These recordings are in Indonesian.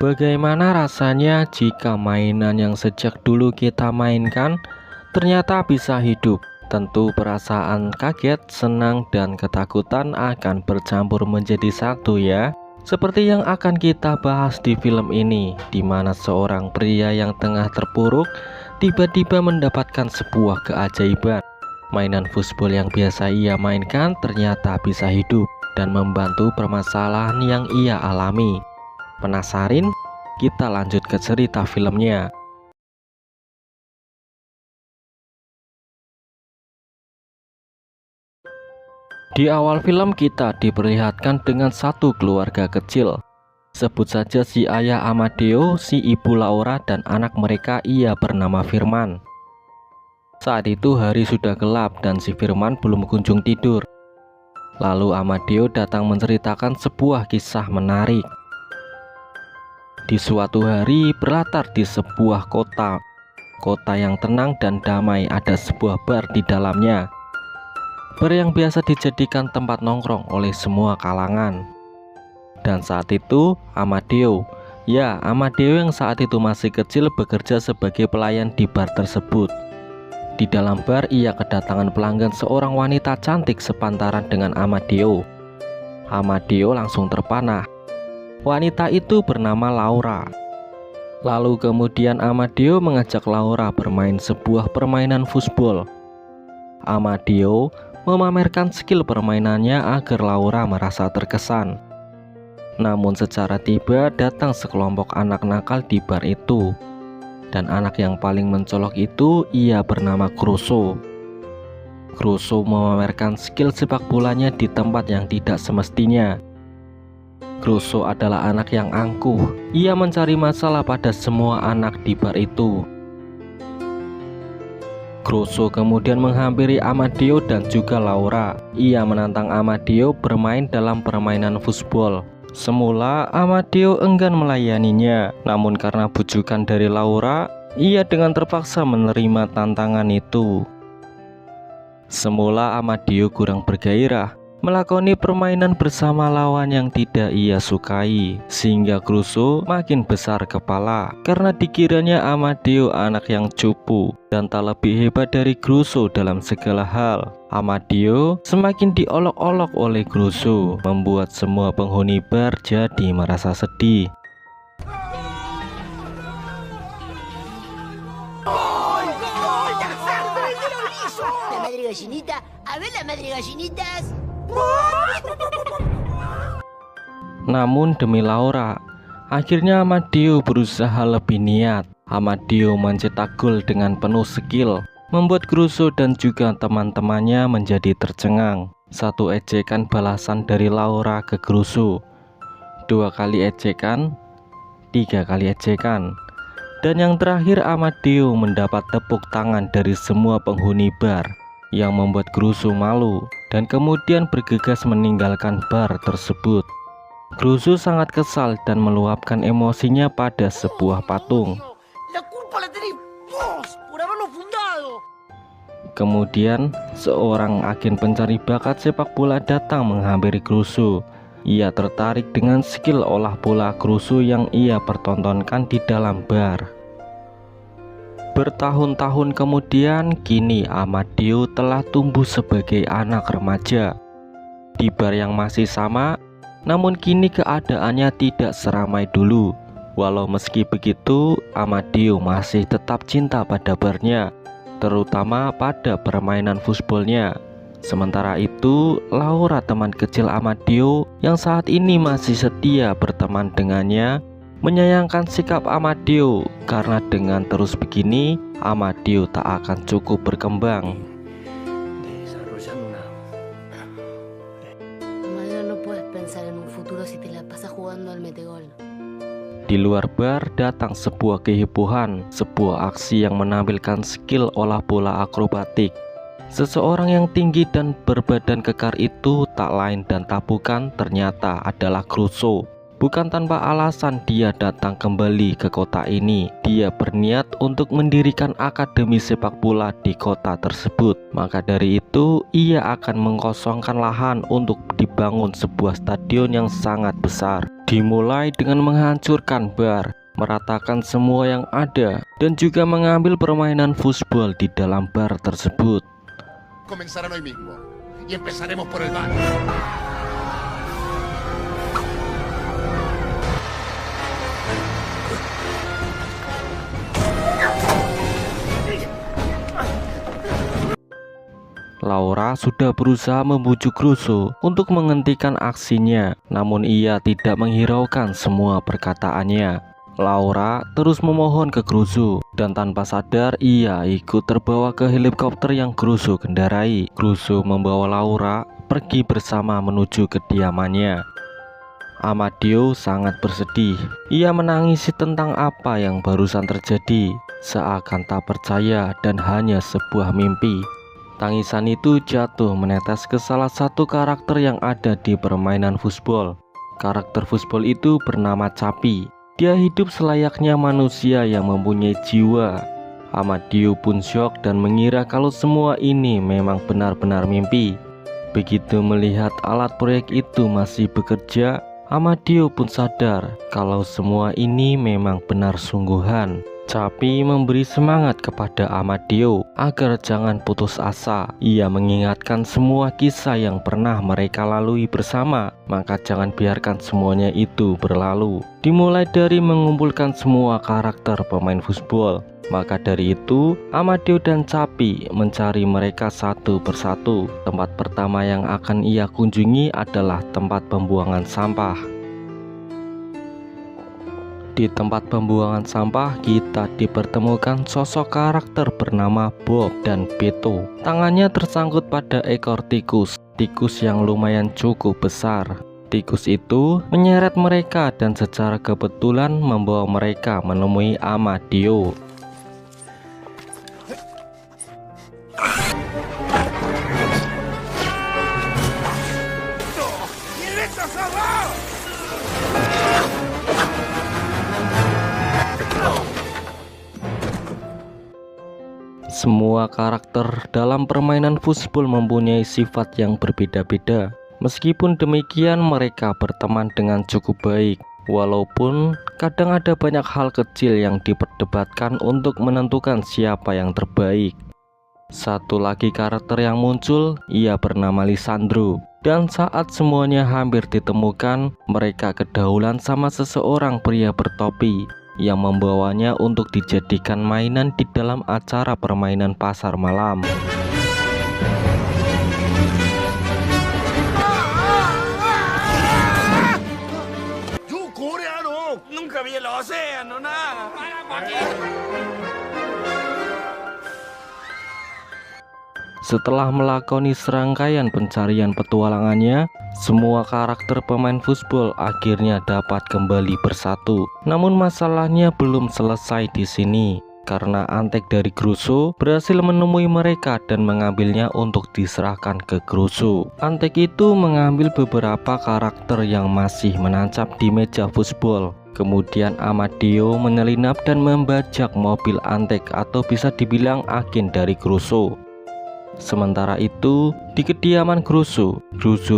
Bagaimana rasanya jika mainan yang sejak dulu kita mainkan ternyata bisa hidup? Tentu perasaan kaget, senang, dan ketakutan akan bercampur menjadi satu ya. Seperti yang akan kita bahas di film ini, di mana seorang pria yang tengah terpuruk tiba-tiba mendapatkan sebuah keajaiban. Mainan football yang biasa ia mainkan ternyata bisa hidup dan membantu permasalahan yang ia alami. Penasaran? Kita lanjut ke cerita filmnya. Di awal film kita diperlihatkan dengan satu keluarga kecil. Sebut saja si ayah Amadeo, si ibu Laura, dan anak mereka ia bernama Firman. Saat itu hari sudah gelap dan si Firman belum kunjung tidur. Lalu Amadeo datang menceritakan sebuah kisah menarik. Di suatu hari berlatar di sebuah kota yang tenang dan damai, ada sebuah bar di dalamnya. Bar yang biasa dijadikan tempat nongkrong oleh semua kalangan. Dan saat itu Amadeo yang saat itu masih kecil bekerja sebagai pelayan di bar tersebut. Di dalam bar ia kedatangan pelanggan seorang wanita cantik sepantaran dengan Amadeo. Amadeo langsung terpanah. Wanita itu bernama Laura. Lalu kemudian Amadeo mengajak Laura bermain sebuah permainan football. Amadeo memamerkan skill permainannya agar Laura merasa terkesan. Namun secara tiba datang sekelompok anak nakal di bar itu. Dan anak yang paling mencolok itu ia bernama Crusoe. Crusoe memamerkan skill sepak bolanya di tempat yang tidak semestinya. Crusoe adalah anak yang angkuh. Ia mencari masalah pada semua anak di bar itu. Crusoe kemudian menghampiri Amadeo dan juga Laura. Ia menantang Amadeo bermain dalam permainan football. Semula Amadeo enggan melayaninya, namun karena bujukan dari Laura, ia dengan terpaksa menerima tantangan itu. Semula Amadeo kurang bergairah melakoni permainan bersama lawan yang tidak ia sukai, sehingga Crusoe makin besar kepala karena dikiranya Amadeo anak yang cupu dan tak lebih hebat dari Crusoe dalam segala hal. Amadeo semakin diolok-olok oleh Crusoe, membuat semua penghuni bar jadi merasa sedih. Namun demi Laura, akhirnya Amadeo berusaha lebih niat. Amadeo mencetak gol dengan penuh skill, membuat Crusoe dan juga teman-temannya menjadi tercengang. Satu ejekan balasan dari Laura ke Crusoe, 2 kali ejekan, 3 kali ejekan, dan yang terakhir Amadeo mendapat tepuk tangan dari semua penghuni bar yang membuat Crusoe malu dan kemudian bergegas meninggalkan bar tersebut. Crusoe sangat kesal dan meluapkan emosinya pada sebuah patung. Kemudian seorang agen pencari bakat sepak bola datang menghampiri Crusoe. Ia tertarik dengan skill olah bola Crusoe yang ia pertontonkan di dalam bar. Bertahun-tahun kemudian, kini Amadeo telah tumbuh sebagai anak remaja. Di bar yang masih sama, namun kini keadaannya tidak seramai dulu. Walau meski begitu, Amadeo masih tetap cinta pada barnya, terutama pada permainan footballnya. Sementara itu, Laura, teman kecil Amadeo yang saat ini masih setia berteman dengannya, menyayangkan sikap Amadeo karena dengan terus begini, Amadeo tak akan cukup berkembang. Di luar bar datang sebuah kehebohan, sebuah aksi yang menampilkan skill olah bola akrobatik. Seseorang yang tinggi dan berbadan kekar itu tak lain dan tak bukan ternyata adalah Crusoe. Bukan tanpa alasan dia datang kembali ke kota ini. Dia berniat untuk mendirikan akademi sepak bola di kota tersebut. Maka dari itu, ia akan mengkosongkan lahan untuk dibangun sebuah stadion yang sangat besar. Dimulai dengan menghancurkan bar, meratakan semua yang ada, dan juga mengambil permainan football di dalam bar tersebut. Comenzarán hoy mismo y empezaremos por el bar. Laura sudah berusaha membujuk Russo untuk menghentikan aksinya, namun ia tidak menghiraukan semua perkataannya. Laura terus memohon ke Russo, dan tanpa sadar ia ikut terbawa ke helikopter yang Russo kendarai. Russo membawa Laura pergi bersama menuju kediamannya. Amadeo sangat bersedih. Ia menangisi tentang apa yang barusan terjadi, seakan tak percaya dan hanya sebuah mimpi. Tangisan itu jatuh menetes ke salah satu karakter yang ada di permainan football. Karakter football itu bernama Capi. Dia hidup selayaknya manusia yang mempunyai jiwa. Amadeo pun syok dan mengira kalau semua ini memang benar-benar mimpi. Begitu melihat alat proyek itu masih bekerja, Amadeo pun sadar kalau semua ini memang benar sungguhan. Capi memberi semangat kepada Amadeo agar jangan putus asa. Ia mengingatkan semua kisah yang pernah mereka lalui bersama, maka jangan biarkan semuanya itu berlalu. Dimulai dari mengumpulkan semua karakter pemain football. Maka dari itu, Amadeo dan Capi mencari mereka satu persatu. Tempat pertama yang akan ia kunjungi adalah tempat pembuangan sampah. Di tempat pembuangan sampah kita dipertemukan sosok karakter bernama Bob dan Beto. Tangannya tersangkut pada ekor tikus yang lumayan cukup besar. Tikus itu menyeret mereka dan secara kebetulan membawa mereka menemui Amadeo. Semua karakter dalam permainan football mempunyai sifat yang berbeda-beda. Meskipun demikian mereka berteman dengan cukup baik. Walaupun kadang ada banyak hal kecil yang diperdebatkan untuk menentukan siapa yang terbaik. Satu lagi karakter yang muncul, ia bernama Lisandro. Dan saat semuanya hampir ditemukan, mereka kedahuluan sama seseorang pria bertopi yang membawanya untuk dijadikan mainan di dalam acara permainan pasar malam. Setelah melakoni serangkaian pencarian petualangannya, semua karakter pemain football akhirnya dapat kembali bersatu. Namun masalahnya belum selesai di sini, karena Antek dari Russo berhasil menemui mereka dan mengambilnya untuk diserahkan ke Russo. Antek itu mengambil beberapa karakter yang masih menancap di meja football. Kemudian Amadeo menyelinap dan membajak mobil Antek, atau bisa dibilang agen dari Russo. Sementara itu, di kediaman Russo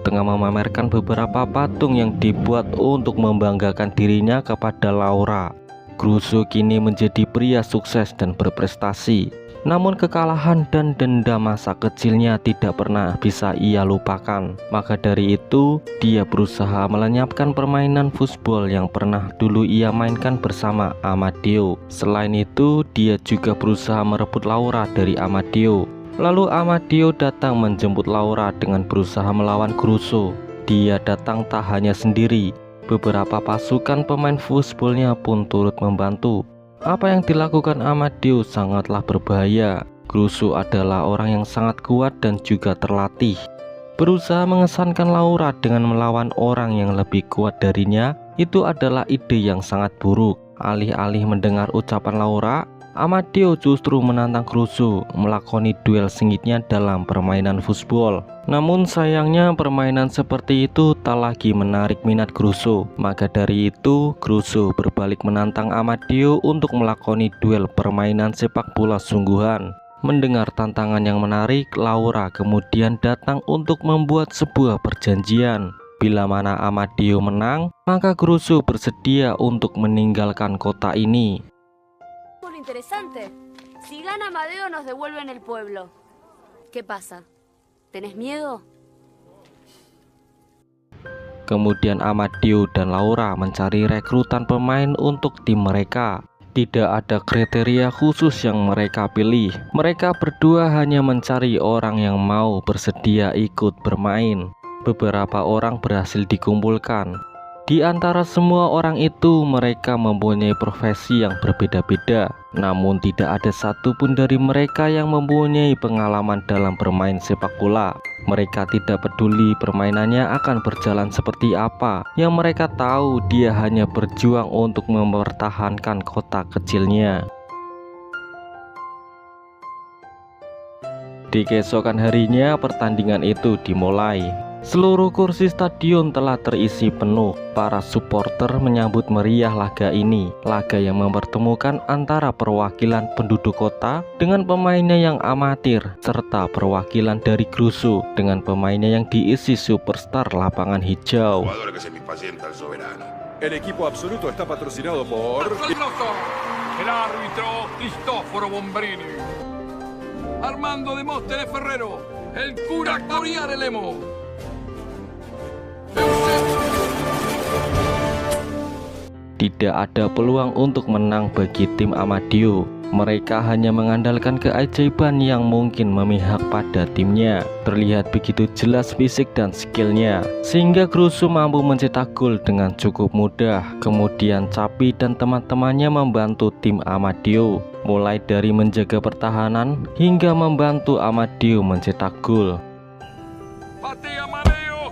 tengah memamerkan beberapa patung yang dibuat untuk membanggakan dirinya kepada Laura. Russo kini menjadi pria sukses dan berprestasi. Namun kekalahan dan dendam masa kecilnya tidak pernah bisa ia lupakan. Maka dari itu, dia berusaha melenyapkan permainan football yang pernah dulu ia mainkan bersama Amadeo. Selain itu, dia juga berusaha merebut Laura dari Amadeo. Lalu Amadeo datang menjemput Laura dengan berusaha melawan Russo. Dia datang tak hanya sendiri, beberapa pasukan pemain footballnya pun turut membantu. Apa yang dilakukan Amadeo sangatlah berbahaya. Russo adalah orang yang sangat kuat dan juga terlatih. Berusaha mengesankan Laura dengan melawan orang yang lebih kuat darinya, itu adalah ide yang sangat buruk. Alih-alih mendengar ucapan Laura, Amadeo justru menantang Russo melakoni duel sengitnya dalam permainan football. Namun sayangnya permainan seperti itu tak lagi menarik minat Russo. Maka dari itu Russo berbalik menantang Amadeo untuk melakoni duel permainan sepak bola sungguhan. Mendengar tantangan yang menarik, Laura kemudian datang untuk membuat sebuah perjanjian. Bila mana Amadeo menang, maka Crusoe bersedia untuk meninggalkan kota ini. Lo interesante. Si gana Amadeo nos devuelven el pueblo. ¿Qué pasa? ¿Tenés miedo? Kemudian Amadeo dan Laura mencari rekrutan pemain untuk tim mereka. Tidak ada kriteria khusus yang mereka pilih. Mereka berdua hanya mencari orang yang mau bersedia ikut bermain. Beberapa orang berhasil dikumpulkan. Di antara semua orang itu, mereka mempunyai profesi yang berbeda-beda. Namun tidak ada satupun dari mereka yang mempunyai pengalaman dalam bermain sepak bola. Mereka tidak peduli permainannya akan berjalan seperti apa. Yang mereka tahu, dia hanya berjuang untuk mempertahankan kota kecilnya. Di keesokan harinya, pertandingan itu dimulai. Seluruh kursi stadion telah terisi penuh. Para supporter menyambut meriah laga ini. Laga yang mempertemukan antara perwakilan penduduk kota dengan pemainnya yang amatir, serta perwakilan dari Crusoe dengan pemainnya yang diisi superstar lapangan hijau. Jugador que se me impacienta el soberano. El equipo absoluto está patrocinado por... El árbitro Cristoforo Bombrini. Armando Demóstenes Ferrero. El cura Clauriare Lemo. Tidak ada peluang untuk menang bagi tim Amadeo. Mereka hanya mengandalkan keajaiban yang mungkin memihak pada timnya. Terlihat begitu jelas fisik dan skillnya, sehingga Crusoe mampu mencetak gol dengan cukup mudah. Kemudian Capi dan teman-temannya membantu tim Amadeo, mulai dari menjaga pertahanan hingga membantu Amadeo mencetak gol. Patea Amadeo.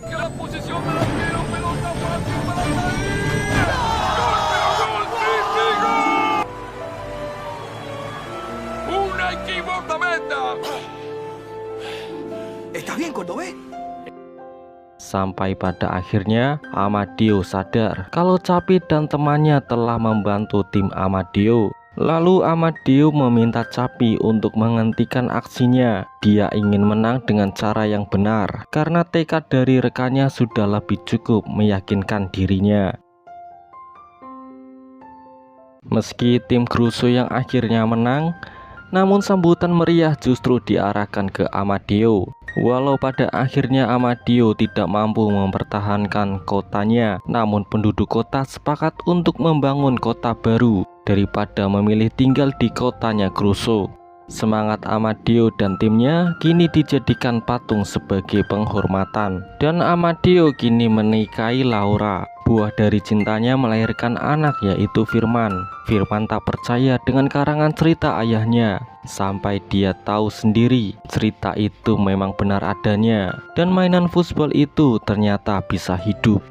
Que la posición del arquero. Pelota fácil para Taí. ¡Gol! ¡Sí, sí, gol! ¡Una equivocamenta! ¿Estás bien, Cordobés? Sampai pada akhirnya Amadeo sadar kalau Capi dan temannya telah membantu tim Amadeo. Lalu Amadeo meminta Capi untuk menghentikan aksinya. Dia ingin menang dengan cara yang benar, karena tekad dari rekannya sudah lebih cukup meyakinkan dirinya. Meski tim Crusoe yang akhirnya menang, namun sambutan meriah justru diarahkan ke Amadeo. Walau pada akhirnya Amadeo tidak mampu mempertahankan kotanya, namun penduduk kota sepakat untuk membangun kota baru daripada memilih tinggal di kotanya Crusoe. Semangat Amadeo dan timnya kini dijadikan patung sebagai penghormatan. Dan Amadeo kini menikahi Laura. Buah dari cintanya melahirkan anak, yaitu Firman. Firman tak percaya dengan karangan cerita ayahnya, sampai dia tahu sendiri cerita itu memang benar adanya, dan mainan futsal itu ternyata bisa hidup.